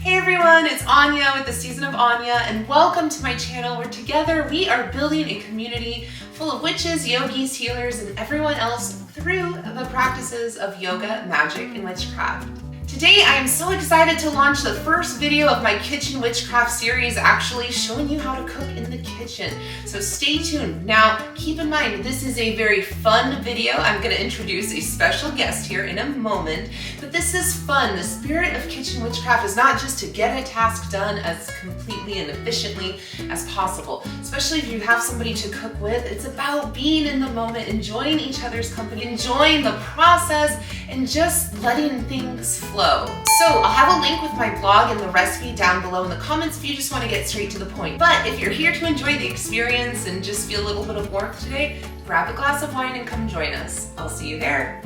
Hey everyone, it's Anya with the Season of Anya, and welcome to my channel where together we are building a community full of witches, yogis, healers, and everyone else through the practices of yoga, magic, and witchcraft. Today I am so excited to launch the first video of my kitchen witchcraft series, actually showing you how to cook in the kitchen. So stay tuned. Now keep in mind, this is a very fun video. I'm going to introduce a special guest here in a moment, but this is fun. The spirit of kitchen witchcraft is not just to get a task done as completely and efficiently as possible, especially if you have somebody to cook with. It's about being in the moment, enjoying each other's company, enjoying the process, and just letting things flow. So I'll have a link with my blog and the recipe down below in the comments if you just want to get straight to the point. But if you're here to enjoy the experience and just feel a little bit of warmth today, grab a glass of wine and come join us. I'll see you there.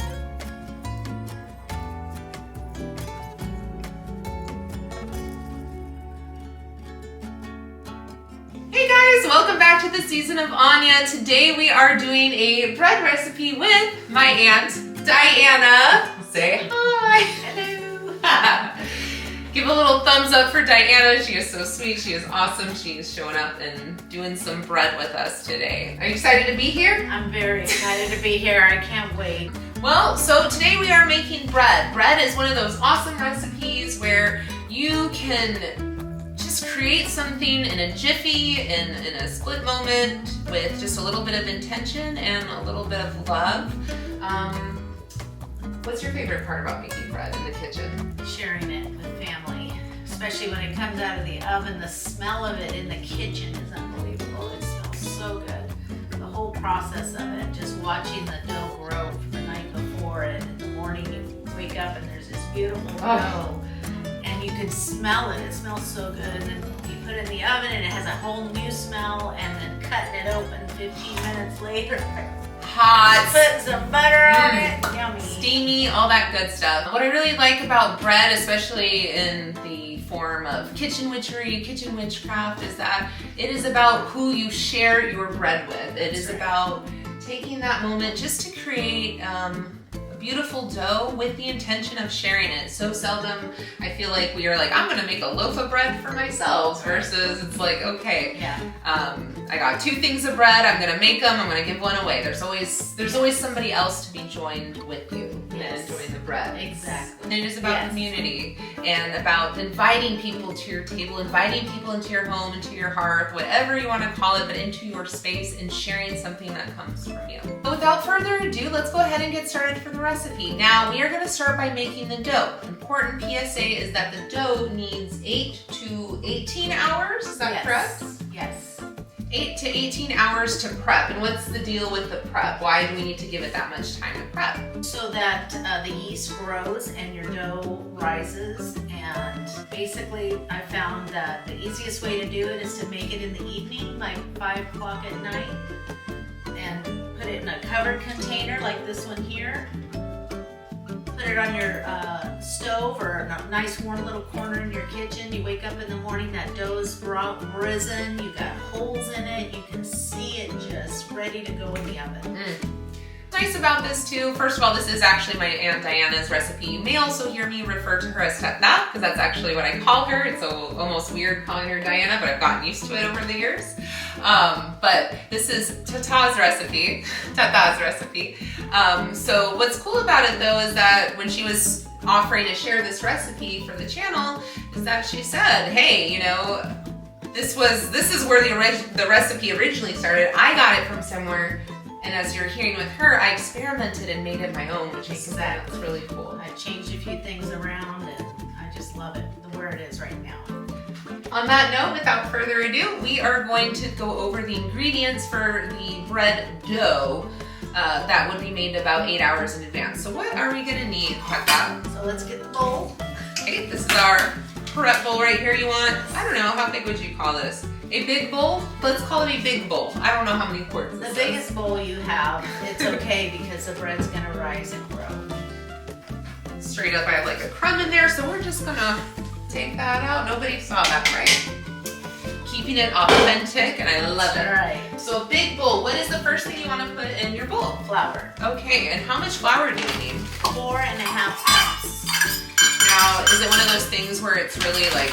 Hey guys, welcome back to the Season of Anya. Today we are doing a bread recipe with my aunt, Diana. Say hi. Hello. Give a little thumbs up for Diana. She is so sweet. She is awesome. She is showing up and doing some bread with us today. Are you excited to be here? I'm very excited to be here. I can't wait. Well, so today we are making bread. Bread is one of those awesome recipes where you can just create something in a jiffy, in a split moment, with just a little bit of intention and a little bit of love. What's your favorite part about making bread in the kitchen? Sharing it with family, especially when it comes out of the oven. The smell of it in the kitchen is unbelievable. It smells so good. The whole process of it, just watching the dough grow from the night before, and in the morning you wake up and there's this beautiful dough, and you can smell it. It smells so good, and then you put it in the oven and it has a whole new smell, and then cutting it open 15 minutes later. Hot. Put some butter on it. Yummy. Steamy, all that good stuff. What I really like about bread, especially in the form of kitchen witchery, kitchen witchcraft, is that it is about who you share your bread with. It is about taking that moment just to create a beautiful dough with the intention of sharing it. So seldom I feel like we are like, I'm gonna make a loaf of bread for myself, versus it's like, okay, I got 2 things of bread, I'm gonna make them, I'm gonna give one away. There's always somebody else to be joined with you and enjoying the bread. Exactly. And it is about community and about inviting people to your table, inviting people into your home, into your hearth, whatever you want to call it, but into your space and sharing something that comes from you. But without further ado, let's go ahead and get started for the recipe. Now, we are going to start by making the dough. Important PSA is that the dough needs 8 to 18 hours, is that correct? Yes. 8 to 18 hours to prep. And what's the deal with the prep? Why do we need to give it that much time to prep? So that the yeast grows and your dough rises. And basically I found that the easiest way to do it is to make it in the evening, like 5 o'clock at night, and put it in a covered container like this one here. Put it on your stove or a nice warm little corner in your kitchen. You wake up in the morning, that dough's risen, you got holes in it, you can see it just ready to go in the oven. Nice about this too, first of all, this is actually my Aunt Diana's recipe. You may also hear me refer to her as Tata, because that's actually what I call her. It's almost weird calling her Diana, but I've gotten used to it over the years. But this is Tata's recipe. So what's cool about it though is that when she was offering to share this recipe for the channel, is that she said, hey, you know, this is where the recipe originally started. I got it from somewhere. And as you're hearing with her, I experimented and made it my own, which is that's really cool. I changed a few things around and I just love it where it is right now. On that note, without further ado, we are going to go over the ingredients for the bread dough that would be made about 8 hours in advance. So what are we gonna need, Tata? So let's get the bowl. Okay, this is our prep bowl right here. You want, I don't know, how big would you call this? A big bowl? Let's call it a big bowl. I don't know how many quarts this is. The biggest bowl you have, it's okay because the bread's gonna rise and grow. Straight up, I have like a crumb in there, so we're just gonna take that out. Nobody saw that, right? Keeping it authentic, and I love it. Right. So a big bowl, what is the first thing you want to put in your bowl? Flour. Okay, and how much flour do you need? 4.5 cups. Now, Is it one of those things where it's really like,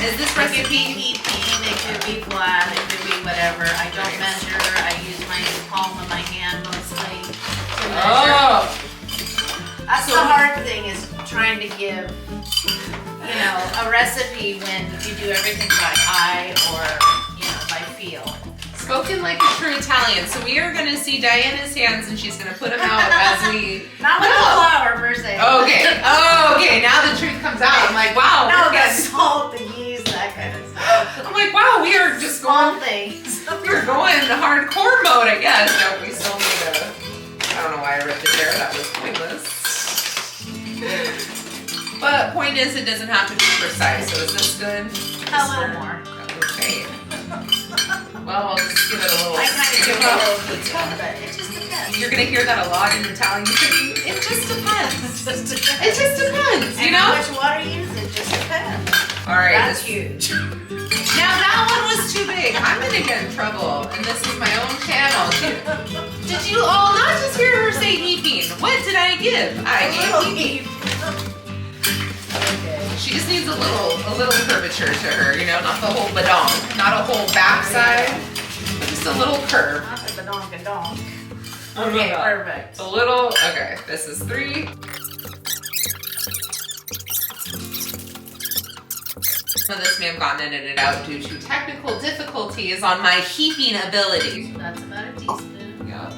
is this It could recipe? be heaping, it could be flat, it could be whatever. I don't measure. I use my palm of my hand mostly to measure. Oh! That's So- the hard thing is trying to give, a recipe when you do everything by eye or, by feel. Spoken like a true Italian. So we are going to see Diana's hands and she's going to put them out as we... Not with the flour per se. Okay. Oh, okay. Now the truth comes out. I'm like, wow. No, we're the getting- salt, the yeast, that kind of stuff. I'm like, wow, we are just Small going... things. We're going into hardcore mode, I guess. No, we still need a... I don't know why I ripped it there. That was pointless. But point is, it doesn't have to be precise. So is this good? A little more. Okay. Well, I'll just give it a little... I kind of give it a little detail, but it just depends. You're going to hear that a lot in Italian cooking. It just depends. It just depends, And how much water you use, it just depends. All right. That's huge. Now that one was too big. I'm going to get in trouble. And this is my own channel. Did you all not just hear her say heaping? What did I give? I gave heaping. Okay. She just needs a little curvature to her, not the whole badonk, not a whole backside, but just a little curve. Not the badonk and donk. Oh my Okay, God. perfect. A little, okay, this is 3. Some of this may have gotten edited out due to technical difficulties on my heaping ability. So that's about a teaspoon. Yeah.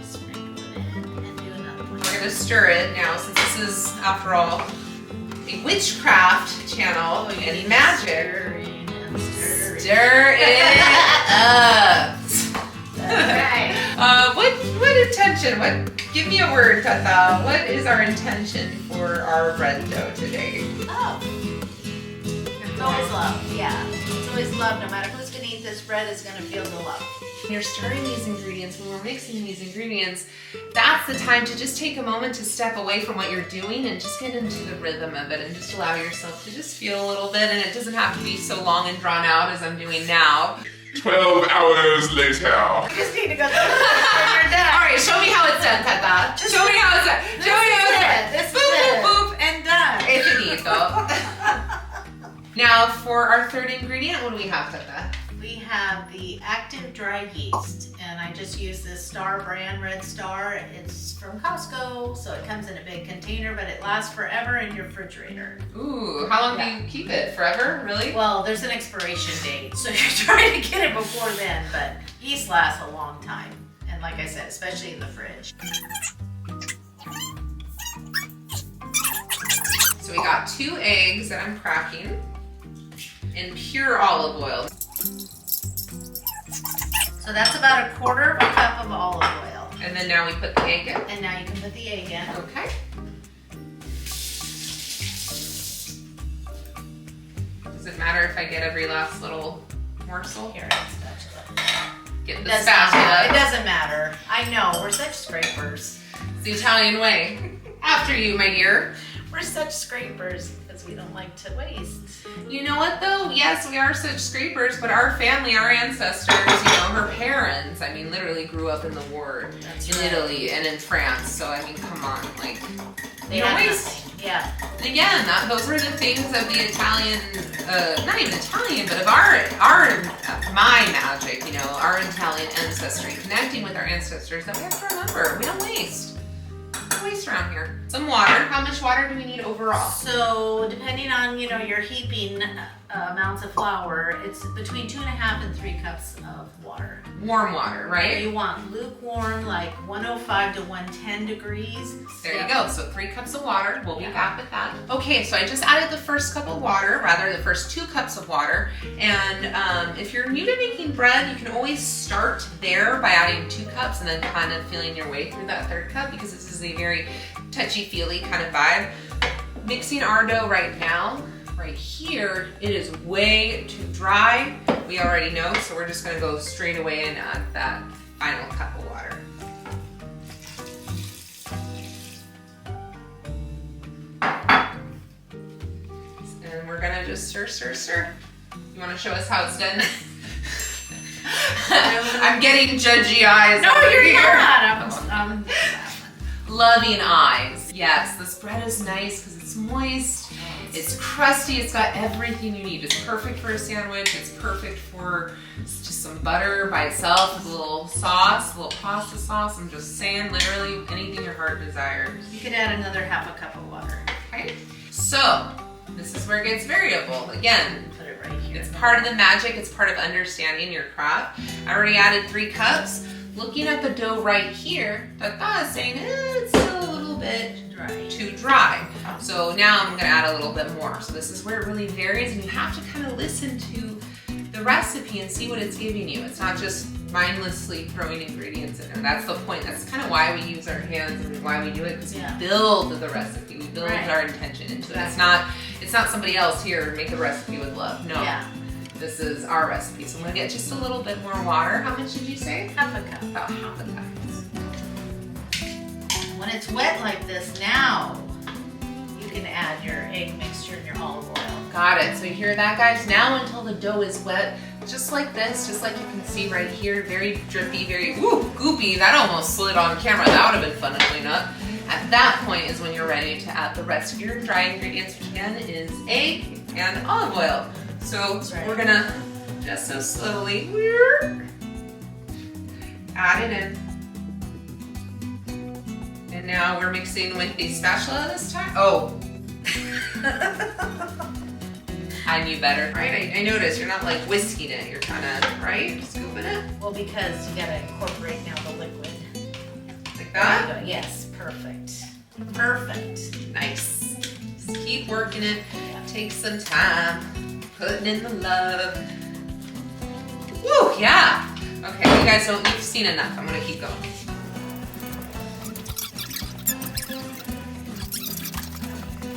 Sprinkle it in and do another one. We're gonna stir it now since this is, after all, a witchcraft channel and magic. Stirring and stirring. Stir it up. Alright. What intention? Give me a word, Tata. What is our intention for our bread dough today? Oh. It's always love, yeah. It's always love. No matter who's gonna eat this bread, is gonna feel the love. When you're stirring these ingredients, when we're mixing these ingredients, that's the time to just take a moment to step away from what you're doing and just get into the rhythm of it and just allow yourself to just feel a little bit. And it doesn't have to be so long and drawn out as I'm doing now. 12 hours later. You just need to go to you're done. All right, show me how it's done, Tata. Show me how it's done. Show me how it's done. This is Boop, it. boop, boop. And done. Finito. Now, for our third ingredient, what do we have, Tata? We have the active dry yeast, and I just use this Star brand, Red Star. It's from Costco, so it comes in a big container, but it lasts forever in your refrigerator. Ooh, how long do you keep it? Forever? Really? Well, there's an expiration date, so you're trying to get it before then, but yeast lasts a long time. And like I said, especially in the fridge. So we got 2 eggs that I'm cracking in pure olive oil. So that's about a 1/4 cup of olive oil. And then now we put the egg in. And now you can put the egg in. Okay. Does it matter if I get every last little morsel? Here, let's touch it. Get It the doesn't matter. It spatula. doesn't matter. I know, we're such scrapers. It's the Italian way. After you, my dear. We're such scrapers because we don't like to waste. You know what though? Yes, we are such scrapers, but our family, our ancestors, her parents, literally grew up in the war That's in right. Italy and in France. So come on, They you don't have waste. nothing. Yeah. And again, those were the things of the Italian, not even Italian, but of my magic, our Italian ancestry, connecting with our ancestors that we have to remember. We don't waste. Waste around here. Some water. How much water do we need overall? So depending on your heaping amounts of flour, it's between 2.5 and 3 cups of water. Warm water, right? You want lukewarm, like 105 to 110 degrees. There you go. So 3 cups of water. We'll be Yeah. back with that. Okay, so I just added the first cup of water, rather the first 2 cups of water. And if you're new to making bread, you can always start there by adding 2 cups and then kind of feeling your way through that 3rd cup because this is a very touchy-feely kind of vibe. Mixing our dough right now. Right here, it is way too dry. We already know, so we're just gonna go straight away and add that final cup of water. And we're gonna just stir, stir, stir. You wanna show us how it's done? I'm getting judgy eyes. No, over you're here. not. I'm Loving eyes. Yes, this bread is nice because it's moist, it's crusty, it's got everything you need. It's perfect for a sandwich, it's perfect for just some butter by itself with a little sauce, a little pasta sauce. I'm just saying, literally anything your heart desires. You could add another half a cup of water. Okay, so this is where it gets variable. Again, Put it right here. it's part of the magic, it's part of understanding your craft. I already added 3 cups. Looking at the dough right here, Tata is saying it's still a little bit too dry. So now I'm gonna add a little bit more. So this is where it really varies, and you have to kind of listen to the recipe and see what it's giving you. It's not just mindlessly throwing ingredients in there. That's the point. That's kind of why we use our hands and why we do it, because we build the recipe. We build our intention into it. It's not somebody else here make a recipe with love. No. Yeah. This is our recipe. So I'm gonna get just a little bit more water. How much did you say? Half a cup. About half a cup. When it's wet like this, now you can add your egg mixture and your olive oil. Got it. So you hear that, guys? Now until the dough is wet, just like this, just like you can see right here, very drippy, very goopy. That almost slid on camera. That would have been fun to clean up. At that point is when you're ready to add the rest of your dry ingredients, which again is egg and olive oil. So we're gonna just so slowly add it in. And now we're mixing with the spatula this time. Oh. I knew better, right? I noticed you're not like whisking it. You're kind of, right? Scooping it. Well, because you gotta incorporate now the liquid. Like that? Yes, perfect. Perfect. Nice. Just keep working it. Take some time. Putting in the love. Woo, yeah. Okay, you guys you've seen enough. I'm gonna keep going.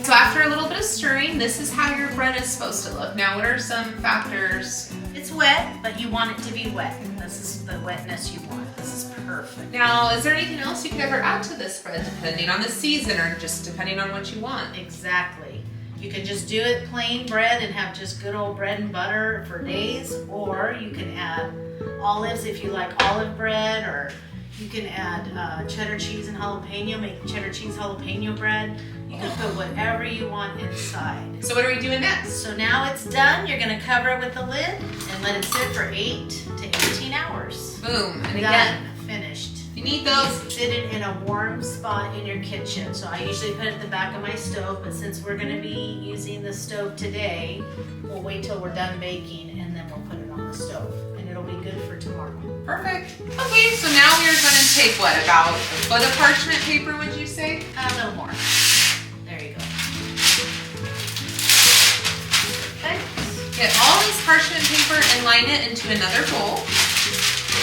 So after a little bit of stirring, this is how your bread is supposed to look. Now, what are some factors? It's wet, but you want it to be wet. This is the wetness you want. This is perfect. Now, is there anything else you could ever add to this bread, depending on the season or just depending on what you want? Exactly. You can just do it plain bread and have just good old bread and butter for days, or you can add olives if you like olive bread, or you can add cheddar cheese and jalapeno, make cheddar cheese jalapeno bread. You can put whatever you want inside. So what are we doing next? So now it's done. You're gonna cover it with a lid and let it sit for 8 to 18 hours. Boom, and Done. again, Finished. you need those. Sit it in a warm spot in your kitchen. So I usually put it at the back of my stove, but since we're gonna be using the stove today, we'll wait till we're done baking and then we'll put it on the stove. And it'll be good for tomorrow. Perfect. Okay, so now we're gonna take what, about a foot of parchment paper, would you say? A little more. There you go. Okay. Get all this parchment paper and line it into another bowl.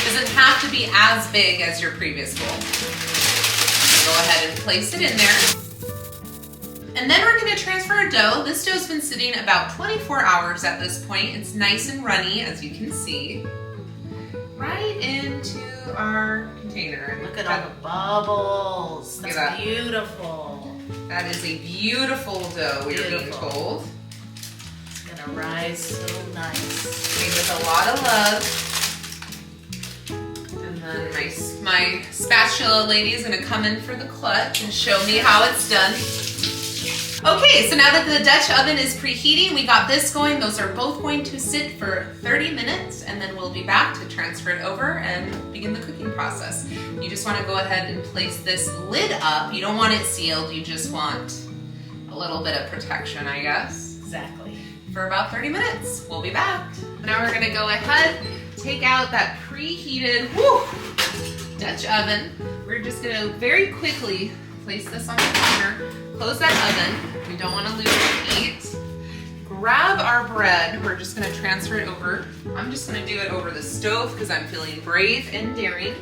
Doesn't have to be as big as your previous bowl. Go ahead and place it in there. And then we're gonna transfer our dough. This dough's been sitting about 24 hours at this point. It's nice and runny, as you can see. Right into our container. Look at all the bubbles. Look at That's that. beautiful. That is a beautiful dough, we're being told. It's gonna rise so nice. Made with a lot of love. And then my spatula lady is gonna come in for the clutch and show me how it's done. Okay, so now that the Dutch oven is preheating, we got this going. Those are both going to sit for 30 minutes, and then we'll be back to transfer it over and begin the cooking process. You just want to go ahead and place this lid up. You don't want it sealed, you just want a little bit of protection, I guess. Exactly. For about 30 minutes. We'll be back. Now we're gonna go ahead, take out that preheated Dutch oven. We're just gonna very quickly place this on the counter, close that oven. We don't wanna lose the heat. Grab our bread. We're just gonna transfer it over. I'm just gonna do it over the stove because I'm feeling brave and daring.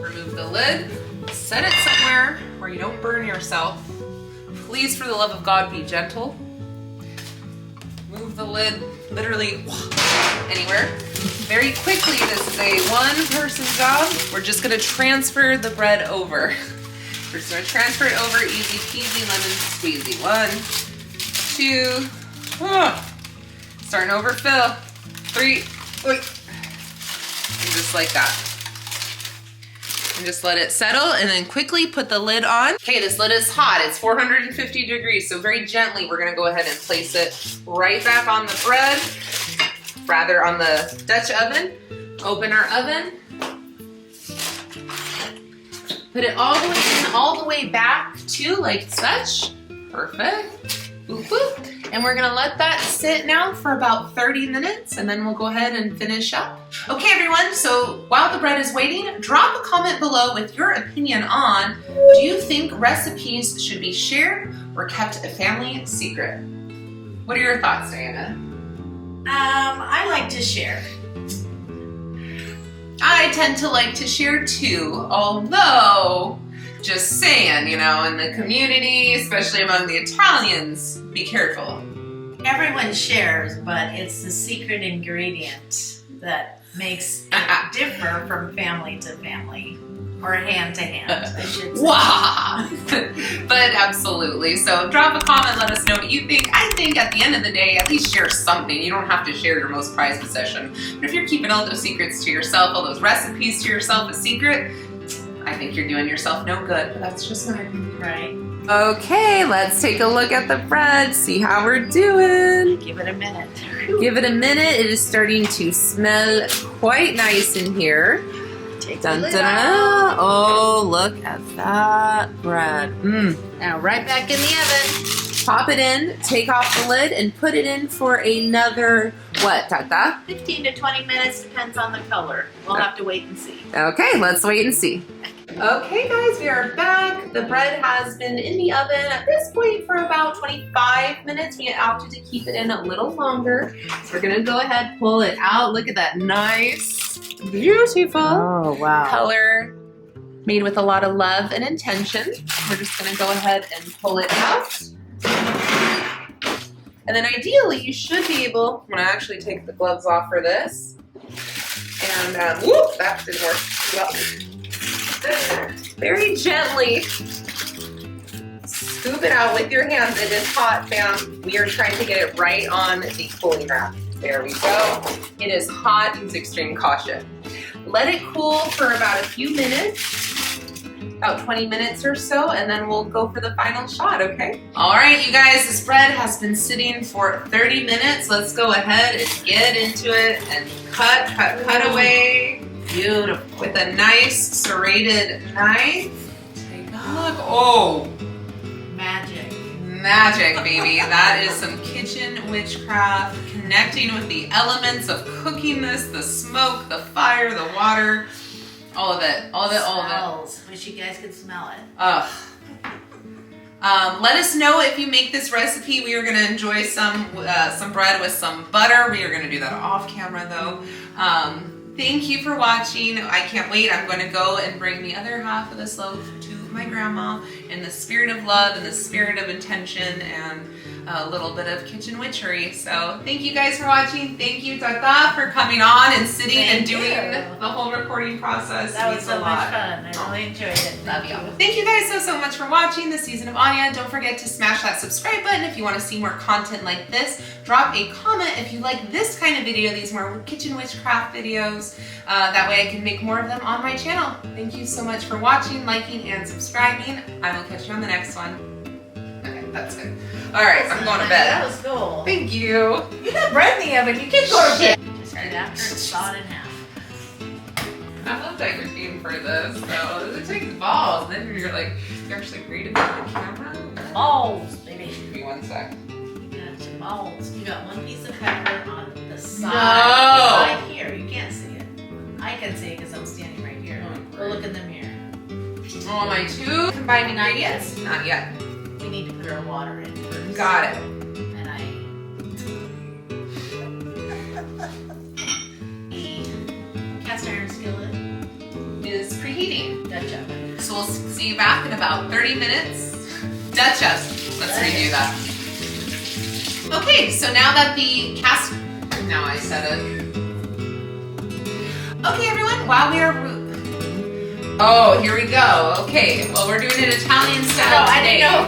Remove the lid, set it somewhere where you don't burn yourself. Please, for the love of God, be gentle. Move the lid literally anywhere. Very quickly, this is a one-person job. We're just gonna transfer the bread over. We're just gonna transfer it over, easy peasy, lemon squeezy. 1, 2, starting to overfill. 3, and just like that. And just let it settle and then quickly put the lid on. Okay, this lid is hot. It's 450 degrees, so very gently we're gonna go ahead and place it right back on the bread, rather on the Dutch oven. Open our oven. Put it all the way in, all the way back to like such. Perfect. Boop, boop. And we're gonna let that sit now for about 30 minutes and then we'll go ahead and finish up. Okay everyone, so while the bread is waiting, drop a comment below with your opinion on, do you think recipes should be shared or kept a family secret? What are your thoughts, Diana? I like to share. I tend to like to share too, although, just saying, you know, in the community, especially among the Italians, be careful. Everyone shares, but it's the secret ingredient that makes it differ from family to family, or hand to hand, I should say. Wow! But absolutely. So drop a comment, let us know what you think. I think at the end of the day, at least share something. You don't have to share your most prized possession. But if you're keeping all those secrets to yourself, all those recipes to yourself a secret, I think you're doing yourself no good. But that's just my opinion. Right. Okay, let's take a look at the bread, see how we're doing. Give it a minute. Give it a minute. It is starting to smell quite nice in here. Take Dun, the dun, lid dun. off. Oh, look at that bread. Now right back in the oven. Pop it in, take off the lid, and put it in for another, what, Tata? 15 to 20 minutes, depends on the color. We'll have to wait and see. Okay, let's wait and see. Okay guys, we are back. The bread has been in the oven at this point for about 25 minutes. We opted to keep it in a little longer. So we're gonna go ahead, pull it out. Look at that nice, beautiful color made with a lot of love and intention. We're just gonna go ahead and pull it out. And then ideally you should be able, I'm gonna actually take the gloves off for this. And whoop, that didn't work well. Very gently scoop it out with your hands. It is hot, fam. We are trying to get it right on the cooling rack. There we go. It is hot. Use extreme caution. Let it cool for about a few minutes, about 20 minutes or so, and then we'll go for the final shot, okay? All right, you guys, this bread has been sitting for 30 minutes. Let's go ahead and get into it and cut away. Beautiful. With a nice serrated knife. Take a look. Oh. Magic. Magic, baby. That is some kitchen witchcraft, connecting with the elements of cooking this, the smoke, the fire, the water, all of it, all of it, all of it. Wish you guys could smell it. Ugh. Let us know if you make this recipe. We are going to enjoy some bread with some butter. We are going to do that off camera though. Thank you for watching. I can't wait. I'm going to go and bring the other half of this loaf to my grandma in the spirit of love and the spirit of intention and a little bit of kitchen witchery. So thank you guys for watching. Thank you, Tata, for coming on and sitting and doing the whole recording process. That was so much fun. I really enjoyed it. Love you. Thank you guys so much for watching the season of Anya. Don't forget to smash that subscribe button if you want to see more content like this. Drop a comment if you like this kind of video, these more kitchen witchcraft videos. That way I can make more of them on my channel. Thank you so much for watching, liking, and subscribing. I will catch you on the next one. Okay, that's good. All right, I'm going to bed. That was cool. Thank you. You got bread in the oven. You can go to bed. Just right after it's sawed in half. I love that you're feeding for this. So it takes balls. Then you're actually reading on the camera. Balls, baby. Give me 1 sec. You got some balls. You got one piece of pepper on the side. No. Right here. You can't see it. I can see it because I'm standing right here. Go look in the mirror. Oh, my 2 combined ingredients? Not yet. We need to put our water in first. Got it. And the cast iron skillet Is preheating. Dutch oven. So we'll see you back in about 30 minutes. Dutch oven. Let's redo that. Okay, so now that the cast... Now I said it. Okay, everyone, while we are... Oh, here we go. Okay, well, we're doing it Italian style today. I didn't know